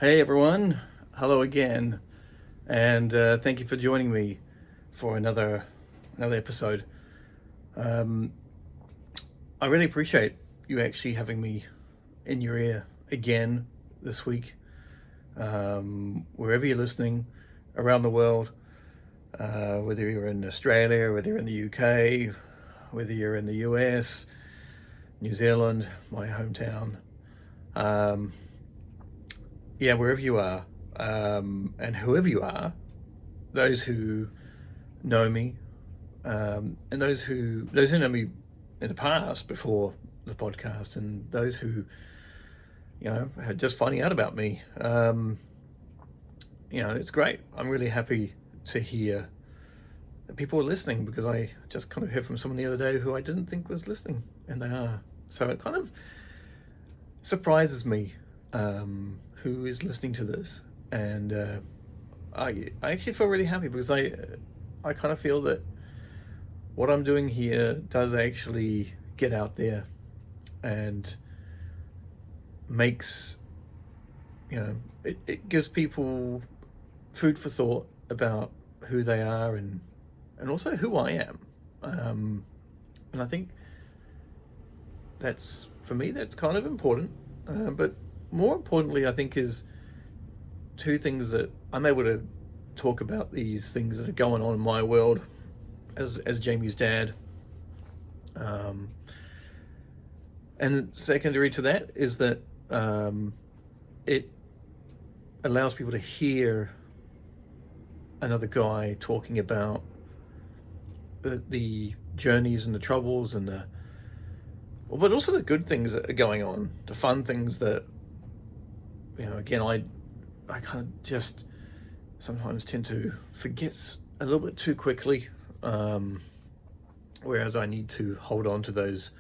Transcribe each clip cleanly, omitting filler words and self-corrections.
Hey everyone, hello again, and thank you for joining me for another episode. I really appreciate you actually having me in your ear again this week, wherever you're listening around the world, whether you're in Australia, whether you're in the UK, whether you're in the US, New Zealand, my hometown. Yeah, wherever you are, and whoever you are, those who know me, and those who know me in the past before the podcast, and those who are just finding out about me. It's great. I'm really happy to hear that people are listening, because I just kind of heard from someone the other day who I didn't think was listening, and they are. So it kind of surprises me who is listening to this, and I actually feel really happy, because I kind of feel that what I'm doing here does actually get out there and makes it gives people food for thought about who they are, and also who I am, and I think for me that's kind of important, but more importantly, I think, is two things that I'm able to talk about, these things that are going on in my world as Jamie's dad. And secondary to that is that it allows people to hear another guy talking about the journeys and the troubles and but also the good things that are going on, the fun things that, again, I kind of just sometimes tend to forget a little bit too quickly, whereas I need to hold on to those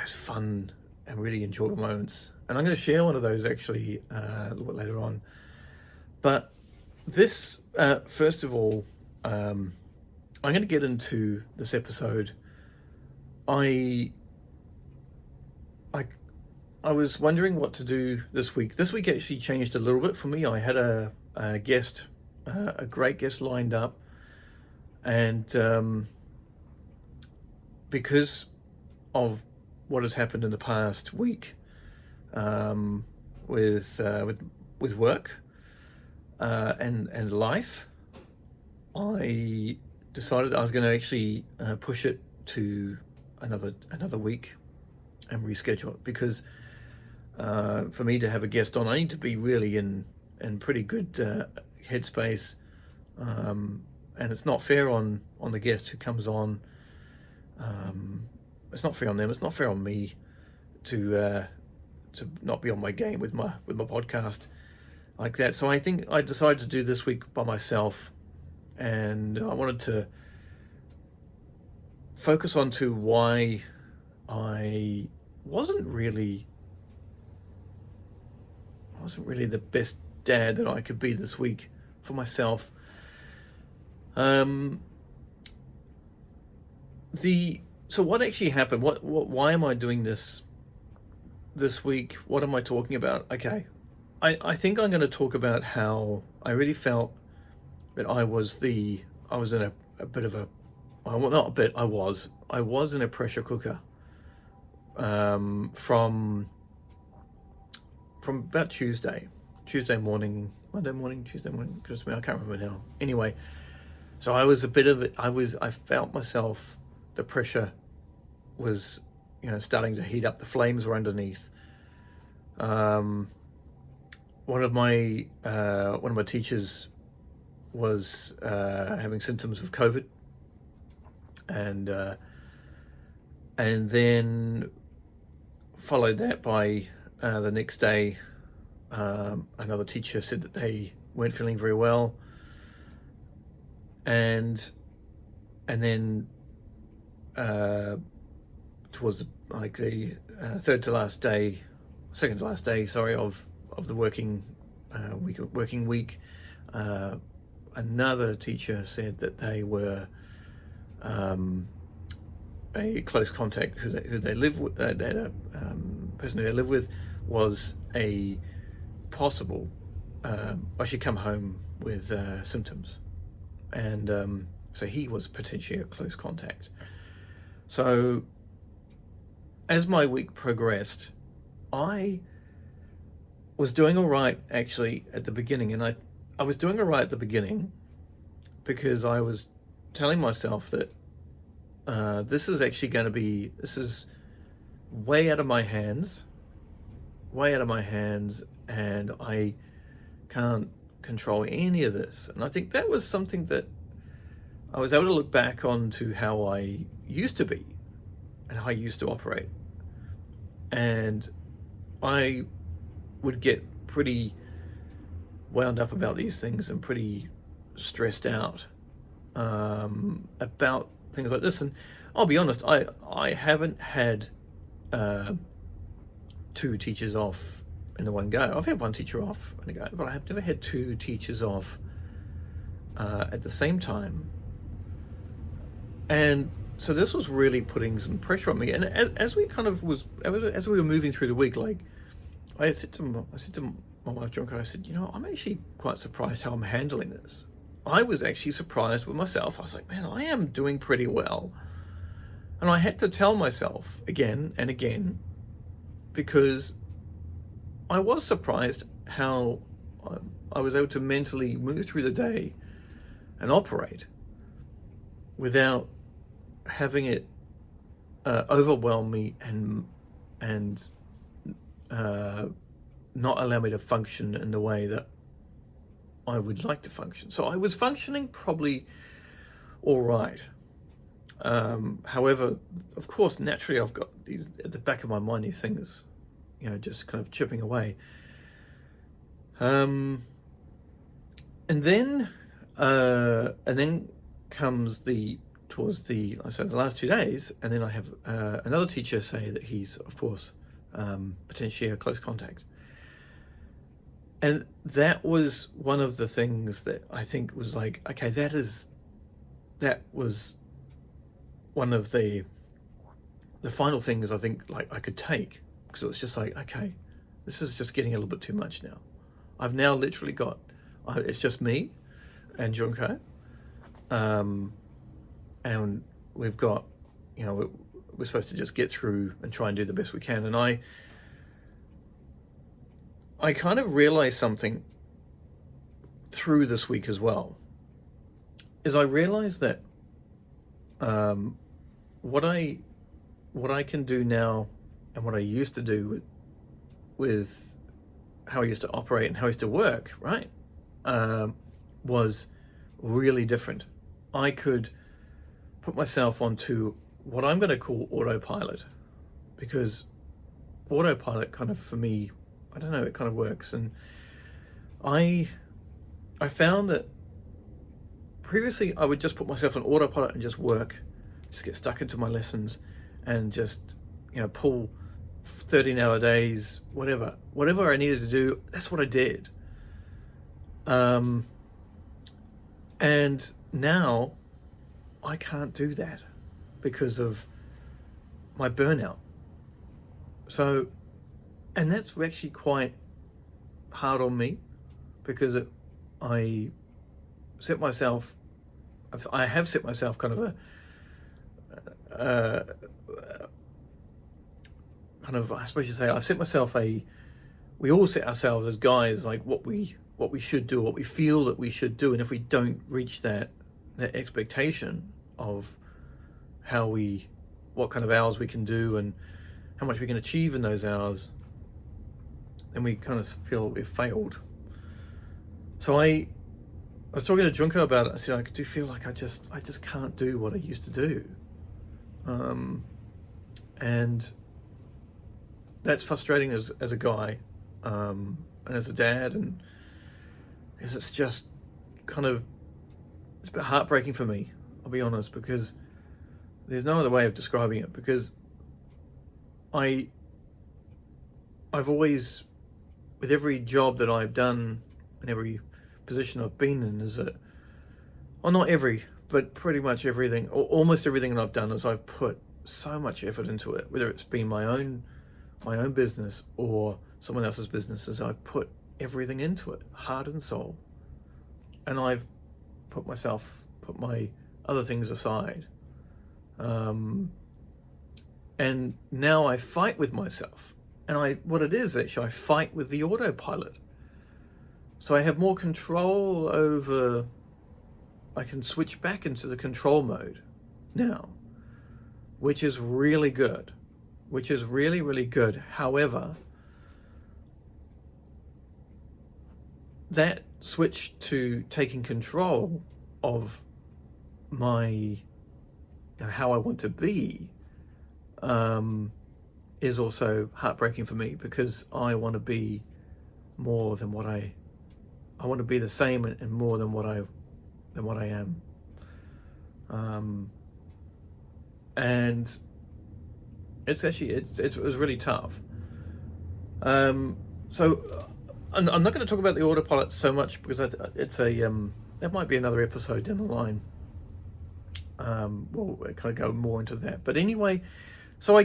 fun and really enjoyable moments. And I'm going to share one of those actually a little bit later on. But this, first of all, I'm going to get into this episode. I was wondering what to do this week. This week actually changed a little bit for me. I had a guest, a great guest lined up, and because of what has happened in the past week, with work and life, I decided I was going to actually push it to another week and reschedule it, because for me to have a guest on, I need to be really in pretty good headspace, and it's not fair on the guest who comes on. It's not fair on them. It's not fair on me to not be on my game with my podcast like that. So I think I decided to do this week by myself, and I wanted to focus on to why I wasn't really the best dad that I could be this week for myself. So what actually happened? Why am I doing this week? What am I talking about? Okay, I think I'm going to talk about how I really felt that I was in a bit of a, well, not a bit, I was in a pressure cooker, from about Tuesday morning, Monday morning, Tuesday morning, I can't remember now. Anyway, so I felt myself, the pressure was, starting to heat up. The flames were underneath. One of my teachers was having symptoms of COVID, and then followed that by the next day, another teacher said that they weren't feeling very well, and then towards the second to last day, of the working week, another teacher said that they were a close contact who they live with, that person who they live with was a possible she'd come home with symptoms, and so he was potentially a close contact. So as my week progressed, I was doing all right actually at the beginning, and I was doing all right at the beginning because I was telling myself that this is actually going to be, this is way out of my hands, and I can't control any of this. And I think that was something that I was able to look back on to how I used to be and how I used to operate. And I would get pretty wound up about these things and pretty stressed out about things like this. And I'll be honest, I haven't had 2 teachers off in the one go. I've had 1 teacher off in a go, but I have never had 2 teachers off at the same time. And so this was really putting some pressure on me. And as we were moving through the week, like I said to my wife, Junko, I said, I'm actually quite surprised how I'm handling this. I was actually surprised with myself. I was like, man, I am doing pretty well. And I had to tell myself again and again, because I was surprised how I was able to mentally move through the day and operate without having it overwhelm me and not allow me to function in the way that I would like to function. So I was functioning probably all right. However, of course, naturally, I've got these at the back of my mind, these things, just kind of chipping away. And then comes towards the last 2 days, and then I have another teacher say that he's, of course, potentially a close contact. And that was one of the things that I think was like, okay, that was one of the final things I think like I could take, because it was just like, okay, this is just getting a little bit too much now. I've now literally got, it's just me and Junko, and we've got, we're supposed to just get through and try and do the best we can. And I kind of realized something through this week as well, is I realized that what I can do now and what I used to do with how I used to operate and how I used to work, right, was really different. I could put myself onto what I'm going to call autopilot, because autopilot kind of, for me, I don't know, it kind of works. And I found that previously I would just put myself on autopilot and just work, just get stuck into my lessons and just, pull 13-hour days, whatever I needed to do, that's what I did. And now I can't do that because of my burnout. So, and that's actually quite hard on me, because I have set myself kind of I suppose you say, I've set myself we all set ourselves as guys, like what we should do, what we feel that we should do. And if we don't reach that expectation of what kind of hours we can do and how much we can achieve in those hours, then we kind of feel we've failed. So I was talking to Junko about it. I said, I do feel like I just can't do what I used to do. And that's frustrating as a guy, and as a dad, and it's just kind of, it's a bit heartbreaking for me, I'll be honest, because there's no other way of describing it, because I've always, with every job that I've done and every position I've been in, is that, well, not every, but pretty much everything, or almost everything that I've done, is I've put so much effort into it, whether it's been my own business or someone else's businesses. I've put everything into it, heart and soul. And I've put my other things aside. And now I fight with myself. And what it is actually, I fight with the autopilot. So I have more control over, I can switch back into the control mode now, which is really good, which is really, really good. However, that switch to taking control of my, how I want to be, is also heartbreaking for me, because I want to be more than what I want to be the same and more than what I am. And it's actually, it was really tough. So I'm not going to talk about the autopilot so much, because that might be another episode down the line. We'll kind of go more into that. But anyway, so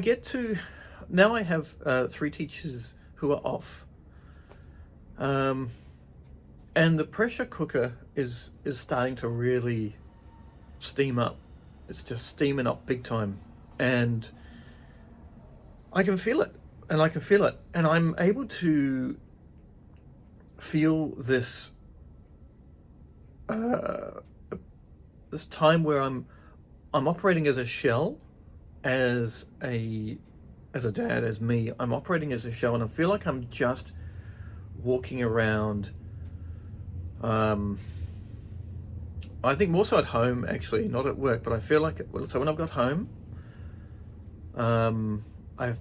now I have 3 teachers who are off. And the pressure cooker is starting to really steam up. It's just steaming up big time. And I can feel it. And I'm able to feel this this time where I'm operating as a shell, as a dad, as me. I'm operating as a shell, and I feel like I'm just walking around. I think more so at home, actually, not at work, but I feel like so when I've got home, I've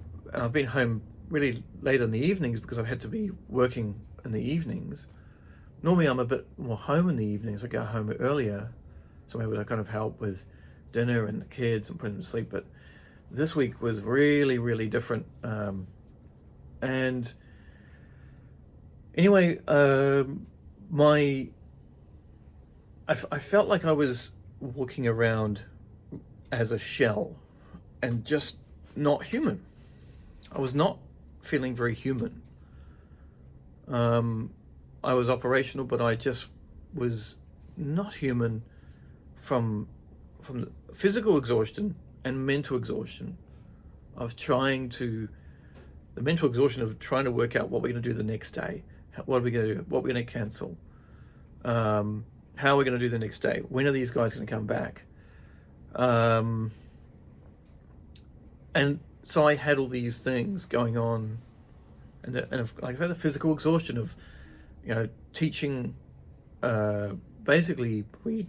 been home really late in the evenings because I've had to be working in the evenings. Normally I'm a bit more home in the evenings. I go home earlier, so I'm able to kind of help with dinner and the kids and put them to sleep. But this week was really, really different. And anyway, I felt like I was walking around as a shell and just not human. I was not feeling very human. I was operational, but I just was not human from the physical exhaustion and mental exhaustion of the mental exhaustion of trying to work out what we're going to do the next day. What are we going to do? What we're going to cancel? How are we going to do the next day? When are these guys going to come back? And so I had all these things going on, and like I said, the physical exhaustion of, teaching. Basically, we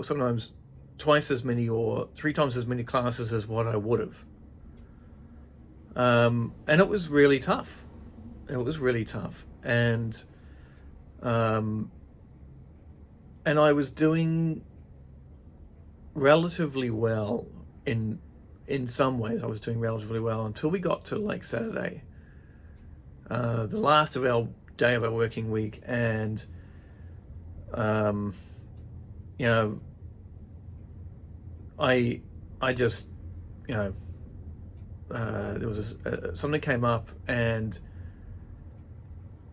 sometimes twice as many or 3 times as many classes as what I would have. And it was really tough. And I was doing relatively well in some ways. I was doing relatively well until we got to like Saturday, the last of our day of our working week, and I just there was something came up, and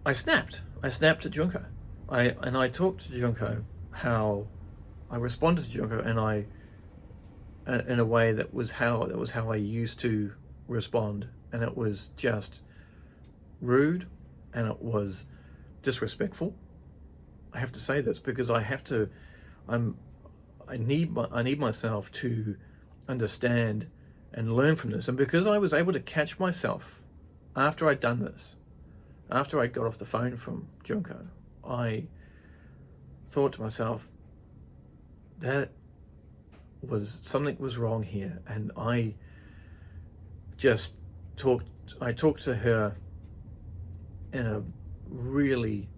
I snapped at Junko. I talked to Junko how I responded to Junko, and I in a way that was how I used to respond, and it was just rude, and it was disrespectful. I have to say this because I need myself to understand and learn from this. And because I was able to catch myself after I'd done this, after I got off the phone from Junko, I thought to myself that something was wrong here. And I talked to her in a really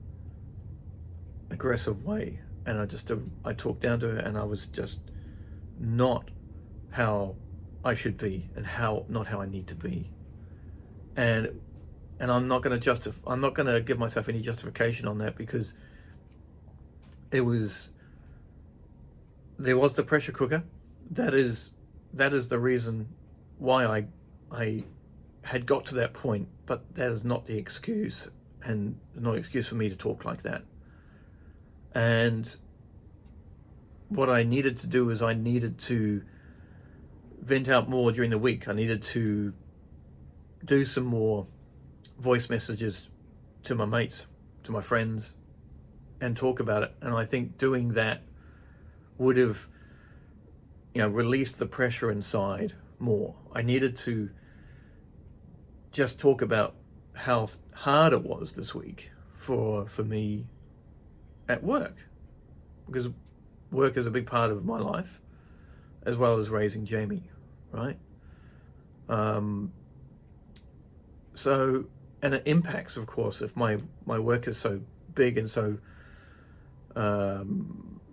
aggressive way, and I talked down to her, and I was just not how I should be, and not how I need to be, and I'm not going to give myself any justification on that, because there was the pressure cooker. That is the reason why I had got to that point, but that is not the excuse. and no excuse for me to talk like that. And what I needed to do is I needed to vent out more during the week. I needed to do some more voice messages to my mates, to my friends, and talk about it. And I think doing that would have, released the pressure inside more. I needed to just talk about how hard it was this week for me at work, because work is a big part of my life, as well as raising Jamie, right? So, and it impacts, of course, if my work is so big and so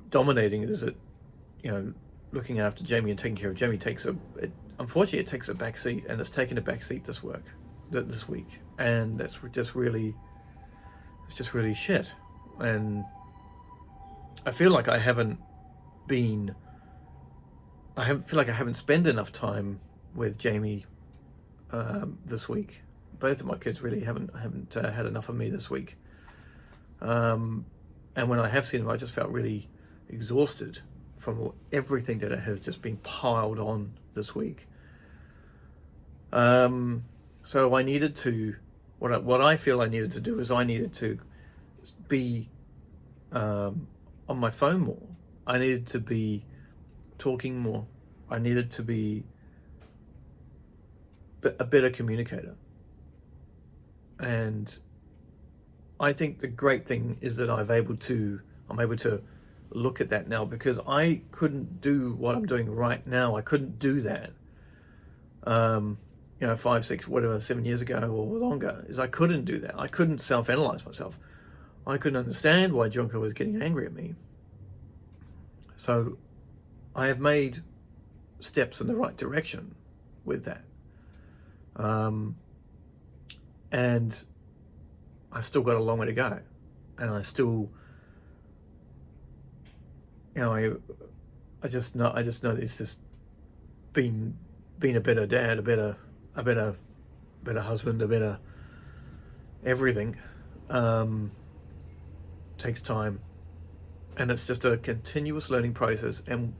dominating, is it, looking after Jamie and taking care of Jamie unfortunately it takes a back seat, and it's taken a back seat this week, and it's just really shit. And I feel like I haven't spent enough time with Jamie this week. Both of my kids really haven't had enough of me this week. And when I have seen them, I just felt really exhausted from everything that has just been piled on this week. So I needed to, what I feel I needed to do is I needed to be on my phone more. I needed to be talking more. I needed to be a better communicator. And I think the great thing is that I'm able to look at that now, because I couldn't do what I'm doing right now. I couldn't do that 5, 6, whatever, 7 years ago or longer. Is I couldn't do that. I couldn't self-analyze myself. I couldn't understand why Junko was getting angry at me. So I have made steps in the right direction with that. And I still got a long way to go. And I still, I just know it's just being a better dad, a better husband, a better everything, takes time. And it's just a continuous learning process, and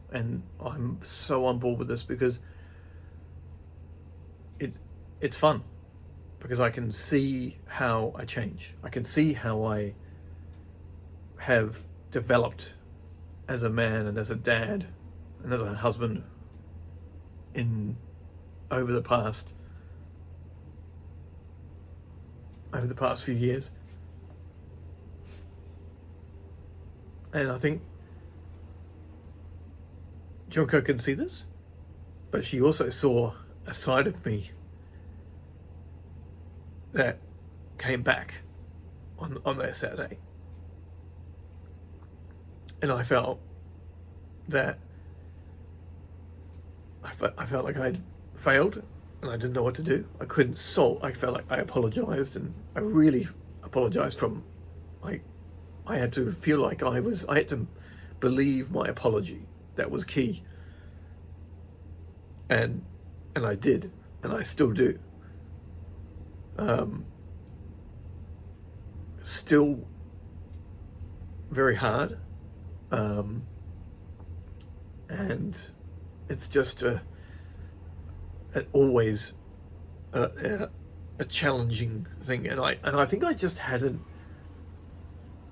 I'm so on board with this because it's fun, because I can see how I change. I can see how I have developed as a man and as a dad and as a husband over the past few years. And I think Junko can see this, but she also saw a side of me that came back on that Saturday. And I felt that I felt like I'd failed and I didn't know what to do. I couldn't solve. I felt like I apologized, and I really apologized I had to feel like I had to believe my apology. That was key. And I did, and I still do. Still very hard. And it's just always a challenging thing. And I think I just hadn't,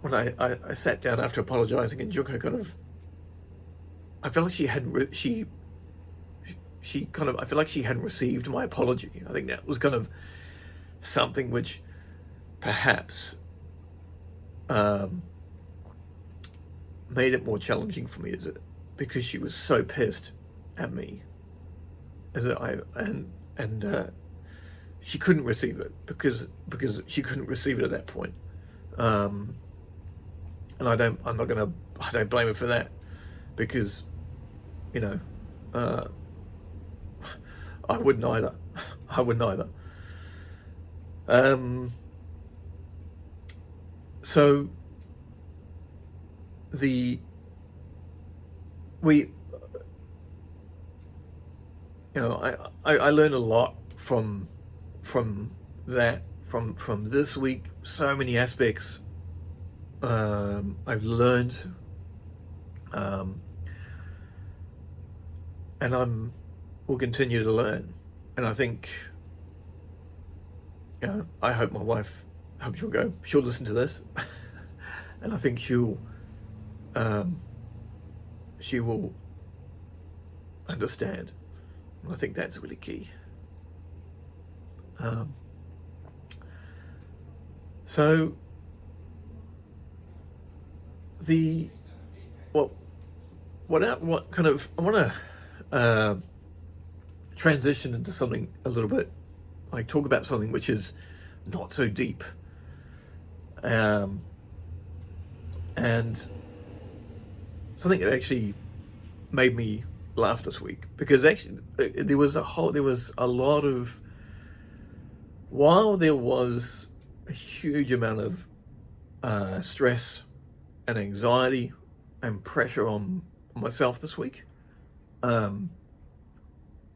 when I sat down after apologizing, and Junko I felt like she hadn't I feel like she hadn't received my apology. I think that was kind of something which perhaps made it more challenging for me, because she was so pissed at me, she couldn't receive it because she couldn't receive it at that point. And I don't blame her for that, because I wouldn't either. So I learned a lot from that from this week, so many aspects I've learned, and will continue to learn. And I think, I hope my wife, she'll listen to this, and I think she will understand. And I think that's really key. So what kind of, I want to transition into something a little bit, like talk about something which is not so deep, and something that actually made me laugh this week, because actually there was a lot of, while there was a huge amount of stress and anxiety and pressure on myself this week, in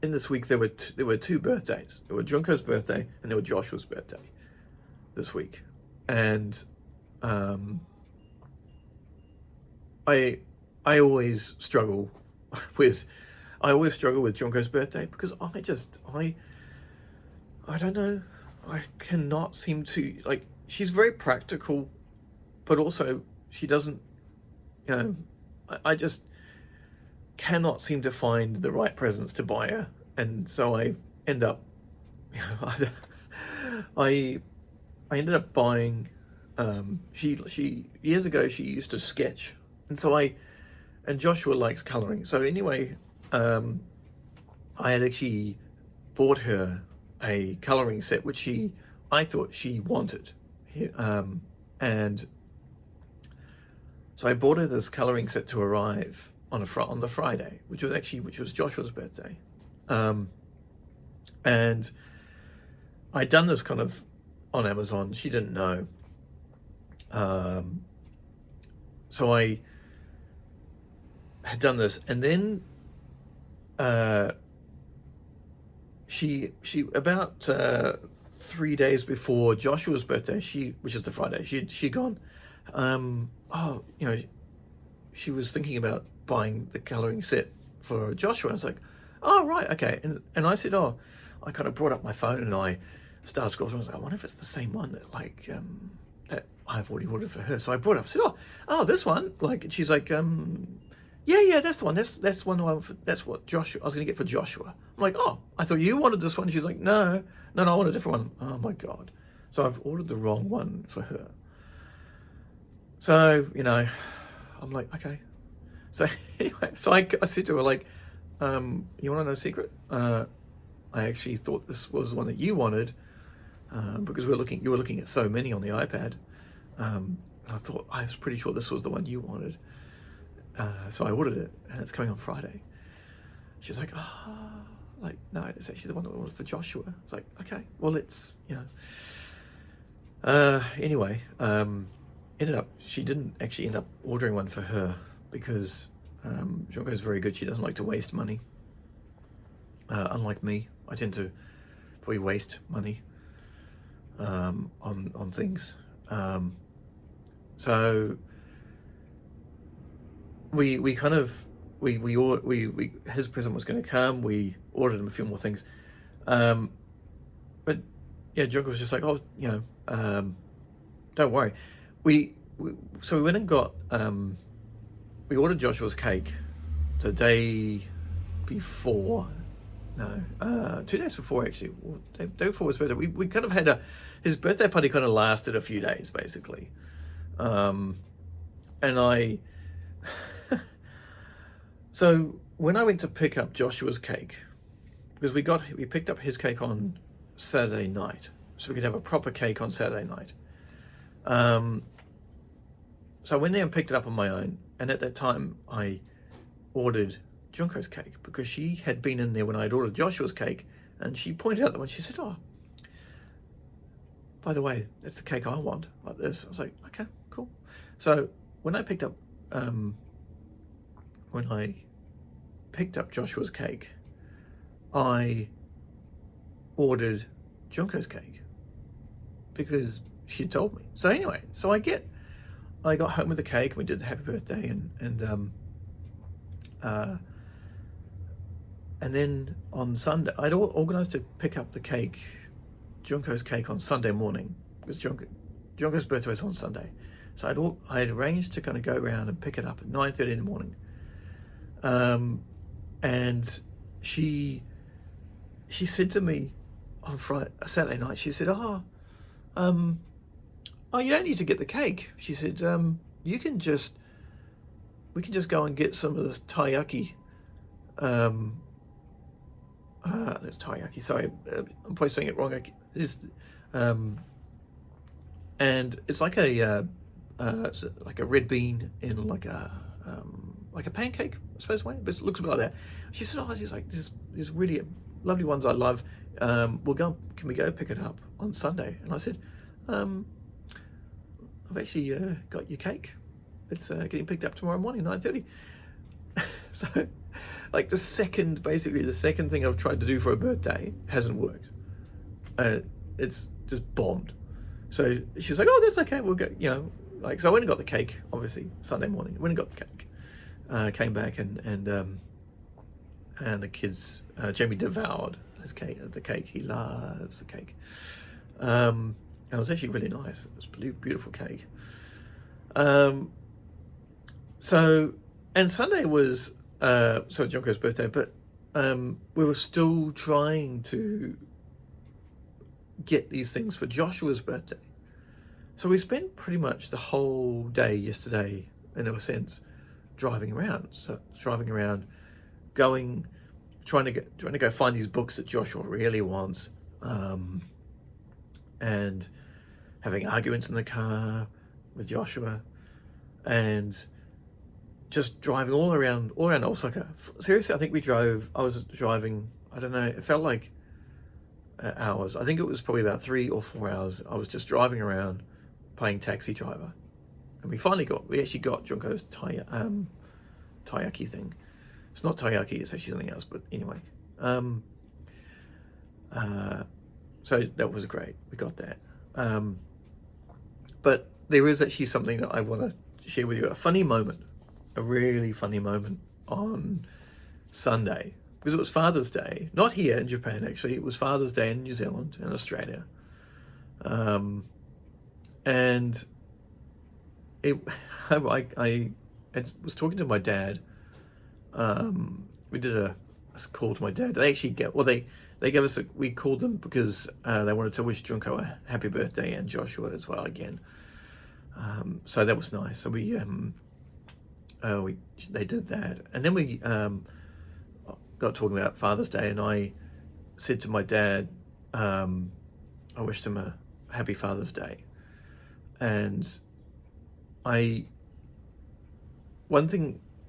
this week there were two birthdays. There were Junko's birthday and there were Joshua's birthday this week, and I always struggle with Junko's birthday, because I don't know, I cannot seem to, like, she's very practical, but also she doesn't, I just cannot seem to find the right presents to buy her, and so I end up, I ended up buying, she years ago she used to sketch, and Joshua likes colouring, so anyway, I had actually bought her a colouring set which I thought she wanted, and so I bought her this colouring set to arrive on the Friday, which was Joshua's birthday, and I'd done this kind of on Amazon. She didn't know, so I had done this, and then she about 3 days before Joshua's birthday, which is the Friday, she'd gone, she was thinking about buying the colouring set for Joshua. I was like, oh, right, okay. And I said, I kind of brought up my phone and I started scrolling. I was like, I wonder if it's the same one that that I've already ordered for her. So I brought it up. I said, oh, this one. Like, and she's like, yeah, that's the one. That's one. That's what Joshua. I was going to get for Joshua. I'm like, oh, I thought you wanted this one. She's like, no, I want a different one. Oh my God. So I've ordered the wrong one for her. So, I'm like, okay. So anyway, so I said to her, like, you want to know a secret? I actually thought this was the one that you wanted, because you were looking at so many on the iPad. I was pretty sure this was the one you wanted. So I ordered it, and it's coming on Friday. She's like, no, it's actually the one that I ordered for Joshua. I was like, okay, well, it's, anyway, she didn't actually end up ordering one for her, because Junko's very good. She doesn't like to waste money. Unlike me, I tend to probably waste money on things. So we kind of his present was going to come. We ordered him a few more things, but yeah, Junko was just like, don't worry. So we went and got we ordered Joshua's cake the day before. No, 2 days before, actually. The day before his birthday. We kind of had his birthday party kind of lasted a few days, basically. And so when I went to pick up Joshua's cake, because we picked up his cake on Saturday night, so we could have a proper cake on Saturday night. So I went there and picked it up on my own, and at that time I ordered Junko's cake, because she had been in there when I had ordered Joshua's cake, and she pointed out that one. She said, oh, by the way, that's the cake I want, like this. I was like, okay, cool. So when I picked up Joshua's cake, I ordered Junko's cake, because she told me. So anyway, I got home with the cake, and we did the happy birthday, and then on Sunday, I'd organised to pick up the cake, Junko's cake, on Sunday morning, because Junko's birthday was on Sunday. So I'd arranged to kind of go around and pick it up at 9:30 in the morning. And she said to me on Saturday night, she said, oh, you don't need to get the cake. She said, we can just go and get some of this taiyaki. That's taiyaki. Sorry, I'm probably saying it wrong. And it's like a red bean in like a pancake, I suppose, way, but it looks a bit like that. She said, oh, she's like, there's really lovely ones I love. Can we go pick it up on Sunday? And I said, I've actually got your cake. It's getting picked up tomorrow morning, 9:30. So, like, the second thing I've tried to do for a birthday hasn't worked. It's just bombed. So she's like, oh, that's okay, we'll go, so I went and got the cake, obviously, Sunday morning. I went and got the cake. Came back and the kids, Jamie devoured the cake. He loves the cake. It was actually really nice. It was a beautiful cake. And Sunday was Junko's birthday, but we were still trying to get these things for Joshua's birthday. So we spent pretty much the whole day yesterday, in a sense, driving around, trying to go find these books that Joshua really wants, and having arguments in the car with Joshua, and just driving all around Osaka. Seriously, I think I was driving, I don't know, it felt like hours. I think it was probably about 3 or 4 hours. I was just driving around playing taxi driver. And we actually got Junko's taiyaki thing. It's not taiyaki, it's actually something else, but anyway. So that was great. We got that. But there is actually something that I want to share with you. A really funny moment on Sunday. Because it was Father's Day. Not here in Japan, actually. It was Father's Day in New Zealand and Australia. And I was talking to my dad. We did a call to my dad. They gave us we called them because they wanted to wish Junko a happy birthday and Joshua as well again. So that was nice. So they did that, and then we got talking about Father's Day, and I said to my dad, I wished him a happy Father's Day, and it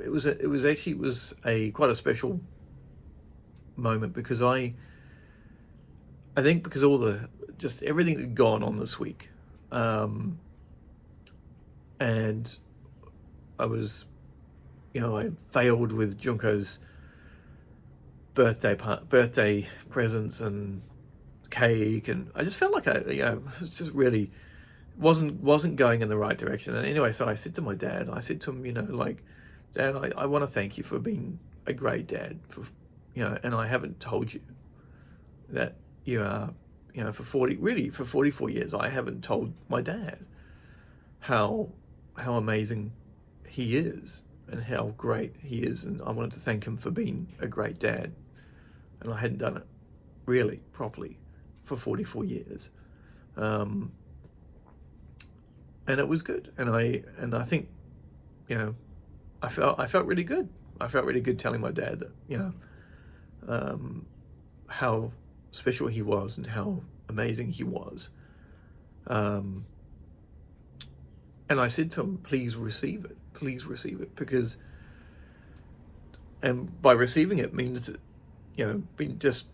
was quite a special moment, because I think because everything that had gone on this week, and I failed with Junko's birthday presents and cake, and I just felt like it was just really wasn't going in the right direction. And anyway, so I said to my dad, Dad, I want to thank you for being a great dad, and I haven't told you that you are, for 44 years, I haven't told my dad how amazing he is and how great he is, and I wanted to thank him for being a great dad, and I hadn't done it really properly for 44 years, and it was good, and I think, I felt really good. I felt really good telling my dad that, how special he was and how amazing he was. And I said to him, please receive it, because, and by receiving it means, being just,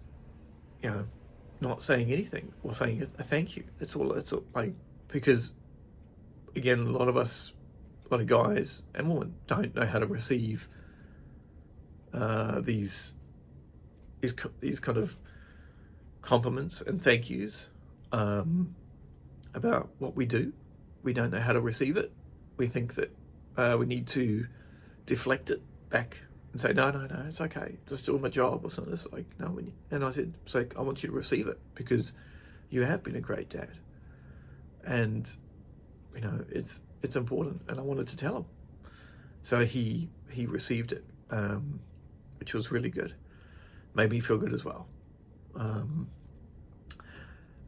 not saying anything or saying a thank you. It's all like, because again, a lot of guys and women don't know how to receive these kind of compliments and thank yous. about what we do. We don't know how to receive it. We think that we need to deflect it back and say, no, it's okay, just doing my job or something. It's like, no, and I said, it's like, I want you to receive it because you have been a great dad. And, you know, it's important, and I wanted to tell him. So he received it, which was really good. Made me feel good as well.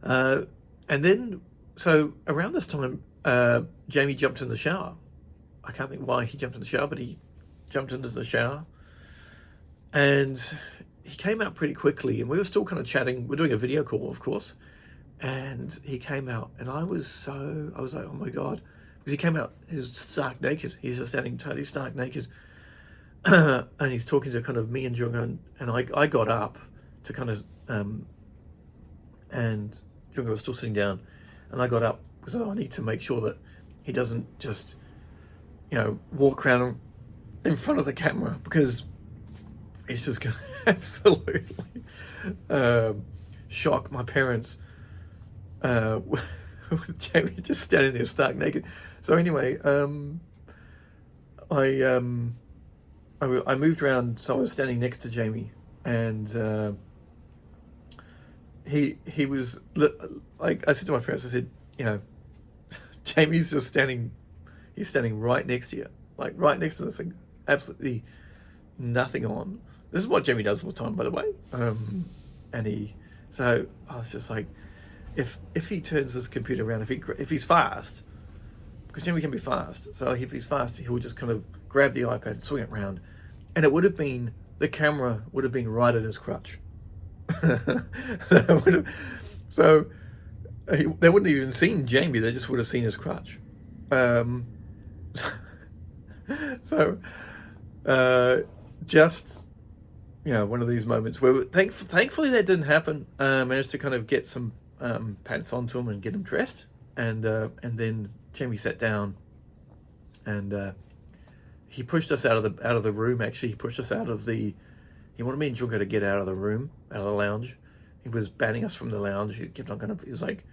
And then, so around this time, Jamie jumped in the shower. I can't think why he jumped in the shower, but he jumped into the shower. And he came out pretty quickly, and we were still kind of chatting. We're doing a video call, of course. And he came out, and I was like, oh my God. Because he came out, he was stark naked. He's just standing totally stark naked. And he's talking to kind of me and Junga, and I got up to kind of, and Junga was still sitting down, and I got up because I need to make sure that he doesn't just, you know, walk around in front of the camera, because it's just going to absolutely shock my parents with Jamie just standing there stark naked. So anyway, I moved around, so I was standing next to Jamie, and he was like, I said to my parents, I said, you know, Jamie's just standing, he's standing right next to you, like right next to this thing, absolutely nothing on. This is what Jamie does all the time, by the way. So I was just like, if he turns this computer around, if he's fast, because Jamie can be fast, so if he's fast, he'll just kind of grab the iPad, swing it around, and the camera would have been right at his crotch. So they wouldn't have even seen Jamie, they just would have seen his crotch. Just, you know, one of these moments where thankfully that didn't happen. Managed to kind of get some pants onto him and get him dressed, and then Jamie sat down, and he pushed us out of the room. Actually, he pushed us out of the. He wanted me and Junga to get out of the room, out of the lounge. He was banning us from the lounge. He kept on he was like,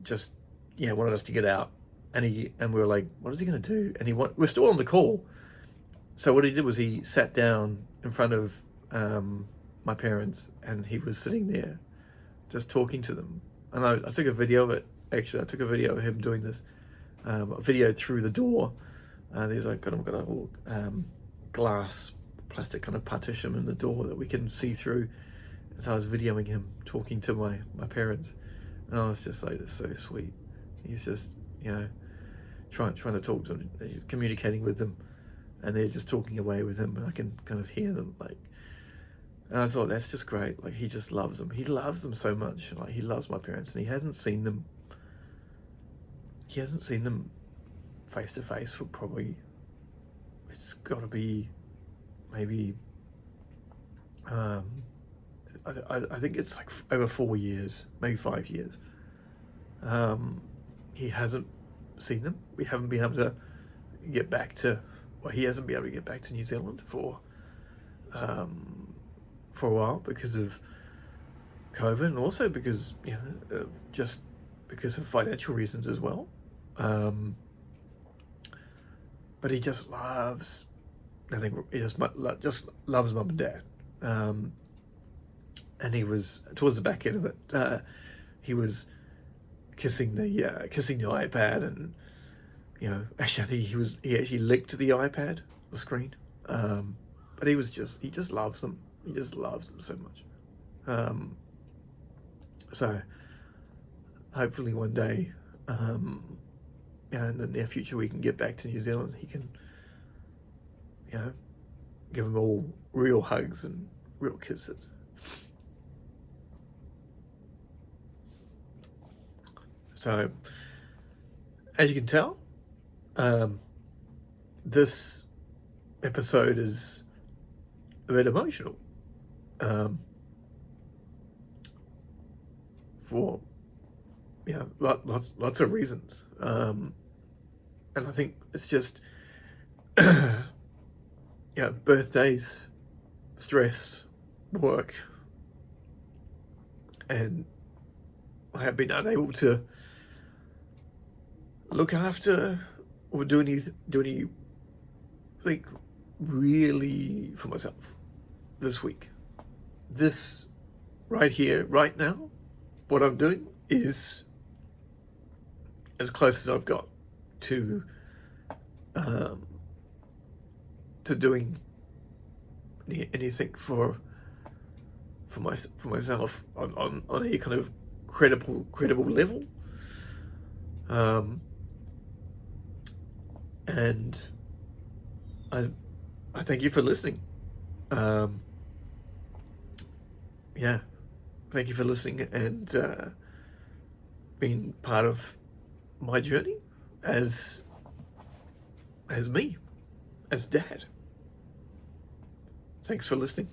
just, yeah, wanted us to get out, and we were like, what is he going to do? And we're still on the call. So what he did was he sat down in front of my parents, and he was sitting there just talking to them. And I took a video of it. Actually, I took a video of him doing this. A video through the door. There's got a little glass, plastic kind of partition in the door that we can see through. And so I was videoing him talking to my parents. And I was just like, that's so sweet. He's just, you know, trying to talk to them. He's communicating with them. And they're just talking away with him, and I can kind of hear them, like, and I thought, that's just great. Like, he just loves them. He loves them so much. Like, he loves my parents, and he hasn't seen them face to face for probably, it's got to be maybe, I think it's like over 4 years, maybe 5 years. He hasn't seen them. We haven't been able to get back to, well, he hasn't been able to get back to New Zealand for a while because of COVID, and also because, you know, just because of financial reasons as well. But he just loves, he just loves mum and dad. And he was, towards the back end of it, he was kissing the iPad, and, you know, actually I think he actually licked the iPad, the screen. But he just loves them. He just loves them so much. So hopefully one day, in the near future, we can get back to New Zealand. He can, you know, give them all real hugs and real kisses. So, as you can tell, this episode is a bit emotional. For, you know, lots of reasons. And I think it's just, birthdays, stress, work, and I have been unable to look after or do anything really for myself this week. This right here, right now, what I'm doing is as close as I've got to doing anything for myself on a kind of credible level. And I thank you for listening. Yeah, thank you for listening and being part of my journey as me, as Dad. Thanks for listening.